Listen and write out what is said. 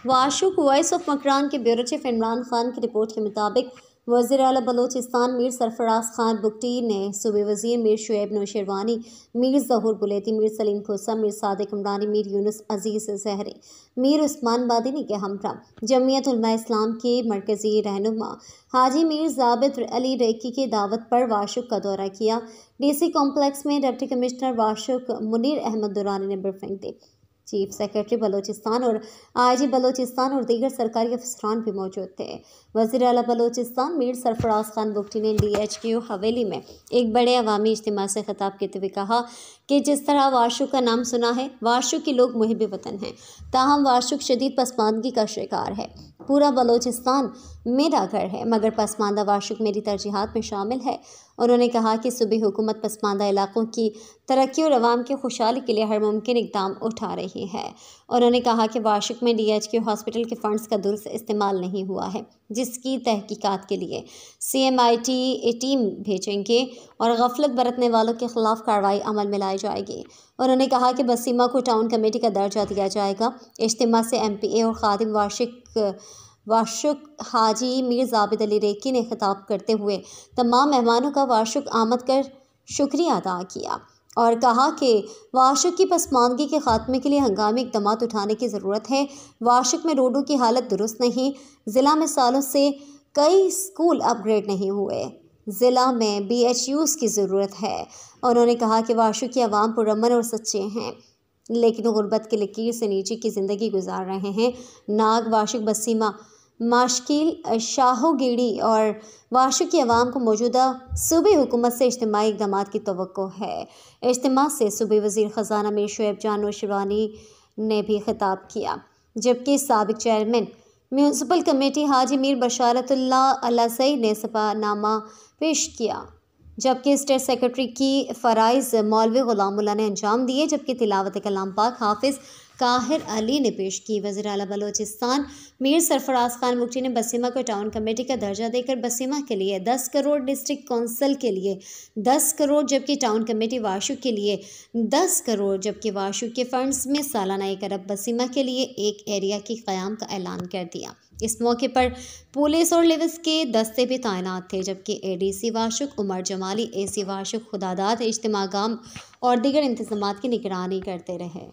Washuk voice of Makran के bureau chief Imran Khan की report के मुताबिक वज़ीर आला बलोचिस्तान मीर सरफराज खान बुगटी ने सूबे वज़ीर मीर शुएब नौशेरवानी, मीर ज़हूर बुलेती, मीर सलीम खोसा, मीर सादिक उमरानी, मीर यूनुस अजीज़ ज़हरी, मीर उस्मान बादिनी के हमरा जमीयत उलमा इस्लाम के मरकज़ी रहनुमा हाजी मीर ज़ाबिद अली रेकी की दावत पर वाशुक का दौरा किया। DC कॉम्प्लेक्स में डिप्टी कमिश्नर वाशुक मुनीर अहमद दुरानी ने ब्रीफिंग दी। चीफ सेक्रेटरी बलोचिस्तान और IG बलोचिस्तान और दीगर सरकारी अफसरान भी मौजूद थे। वज़ीर आला बलोचिस्तान मीर सरफराज खान बुगटी ने DHQ हवेली में एक बड़े अवामी इज्तिमा से खिताब करते हुए कहा कि जिस तरह वाशुक का नाम सुना है, वाशुक के लोग मुहिब वतन हैं, ताहम वाशुक शदीद पसमानदगी का शिकार है। पूरा बलोचिस्तान मेरा घर है, मगर पसमानदा वाशुक मेरी तरजीहात में शामिल है। उन्होंने कहा कि सूबी हुकूमत पसमानदा इलाकों की तरक्की और अवाम की खुशहाली के लिए हर मुमकिन इक़दाम उठा रही है। उन्होंने कहा कि वाशुक में DHQ हॉस्पिटल के फ़ंड्स का दुरुस्त इस्तेमाल नहीं हुआ है, जिसकी तहकीकात के लिए CMIT टीम भेजेंगे और गफलत बरतने वालों के खिलाफ कार्रवाई अमल में लाई जाएगी। उन्होंने कहा कि बसीमा को टाउन कमेटी का दर्जा दिया जाएगा। इज्तिमा से MPA और खादिम वाशुक हाजी मीर ज़ाबिद अली रेकी ने खिताब करते हुए तमाम मेहमानों का वाशुक आमद कर शुक्रिया अदा किया और कहा कि वाशुक की पसमानदगी के खात्मे के लिए हंगामी इक़दाम उठाने की ज़रूरत है। वाशुक में रोडों की हालत दुरुस्त नहीं, ज़िला में सालों से कई स्कूल अपग्रेड नहीं हुए, ज़िला में BHUs की ज़रूरत है। उन्होंने कहा कि वाशुक की आवाम पुरअमन और सच्चे हैं, लेकिन गुर्बत की लकीर से नीचे की ज़िंदगी गुजार रहे हैं। नाग, वाशुक, बसीमा, माशकील, शाहोगीड़ी और वाशुक की आवाम को मौजूदा सूबी हुकूमत से इज्तिमाई इक़दाम की तवक्को है। इज्तिमा से सूबी वज़ीर ख़ज़ाना मीर शुएब जान नौशेरवानी ने भी खिताब किया, जबकि साबिक चेयरमैन म्यूनसिपल कमेटी हाजी मीर बशारतुल्लाह अलसई ने सफ़ानामा पेश किया, जबकि स्टेट सेक्रेटरी की फ़राइज़ मौलवी ग़ुलामुल्लाह ने अंजाम दिए, जबकि तिलावत कलाम पाक हाफिज़ काहिर अली ने पेश की। वज़ीर आला बलोचिस्तान मीर सरफराज खान बुगटी ने बसीमा को टाउन कमेटी का दर्जा देकर बसीमा के लिए 10 करोड़, डिस्ट्रिक्ट कौंसिल के लिए 10 करोड़, जबकि टाउन कमेटी वाशुक के लिए 10 करोड़, जबकि वाशुक के फंड्स में सालाना 1 अरब बसीमा के लिए एक एरिया की क़याम का ऐलान कर दिया। इस मौके पर पुलिस और लिविस के दस्ते भी तैनात थे, जबकि ADC वाशुक उमर जमाली, AC वाशुक खुदादाद इज्तिमागाम और दीगर इंतज़ामात की निगरानी करते रहे।